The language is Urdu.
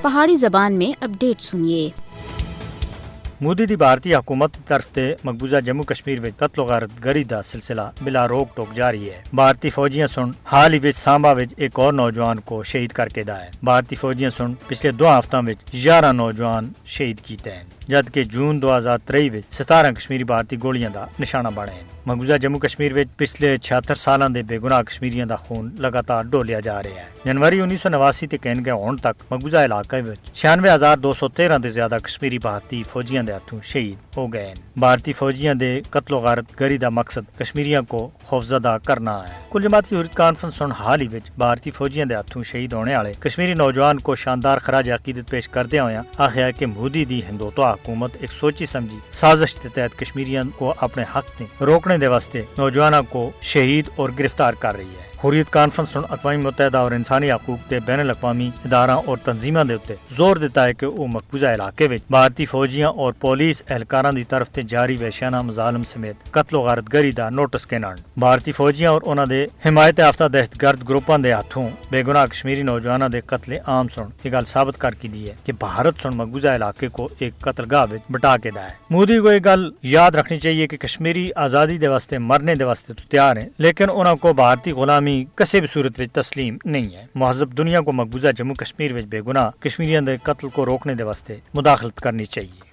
پہاڑی زبان میں اپڈیٹ سنیے۔ مودی دی بھارتی حکومت کی طرف سے مقبوضہ جموں کشمیر وچ قتل و غارت گری دا سلسلہ بلا روک ٹوک جاری ہے۔ بھارتی فوجیاں سن حال ہی وچ سامبا وچ ایک اور نوجوان کو شہید کر کے دا ہے۔ بھارتی فوجیاں سن پچھلے 2 ہفتوں وچ 11 نوجوان شہید کیتے ہیں، جبکہ جون 2023 وچ 17 کشمیری بھارتی گولیاں دا نشانہ بنے ہیں۔ مقبوضہ جموں کشمیر وچ پچھلے 76 سالاں دے بے گناہ کشمیریاں دا خون لگاتار ڈولیا جا رہا ہے۔ جنوری 1989 تے کہن گے ہون تک مقبوضہ علاقے وچ 96,213 دے زیادہ کشمیری بھارتی فوجیاں دے ہاتھوں شہید ہو گئے ہیں۔ بھارتی فوجیاں دے قتل و غارت گری دا مقصد کشمیریاں کو خوفزدہ کرنا ہے۔ کل جماعتی حریت کانفرنس سن حال ہی وچ بھارتی فوجیاں دے ہاتھوں شہید ہونے والے کشمیری نوجوان کو شاندار خراج عقیدت پیش کردے ہوئے آخیا کہ مودی دی ہندوتوا حکومت ایک سوچی سمجھی سازش کے تحت کشمیریاں کو اپنے حق میں روکنے دے واسطے نوجوانوں کو شہید اور گرفتار کر رہی ہے۔ حریت کانفرنس سن اقوام متحدہ اور انسانی حقوق کے بین الاقوامی اداروں اور تنظیموں دے اوتے زور دیتا ہے کہ وہ مقبوضہ علاقے وچ بھارتی فوجیاں اور پولیس اہلکاراں دی طرف تے جاری وحشیانہ مظالم سمیت قتل و غارت گری دا نوٹس کینن۔ بھارتی فوجیاں اور انہاں دے حمایت یافتہ دہشت گرد گروپاں دے ہاتھوں بے گناہ کشمیری نوجواناں دے قتل عام سن یہ گل ثابت کر کے دی ہے کہ بھارت سن مقبوضہ علاقے کو ایک قتل گاہ وچ بٹا کے دا ہے۔ مودی کو یہ گل یاد رکھنی چاہیے کہ کشمیری آزادی دے واسطے مرنے دے واسطے تو تیار ہیں، لیکن انہاں کو بھارتی غلامی کسی بھی صورت وچ تسلیم نہیں ہے۔ مہذب دنیا کو مقبوضہ جموں کشمیر وچ بے گناہ کشمیریاں دے قتل کو روکنے دے واسطے مداخلت کرنی چاہیے۔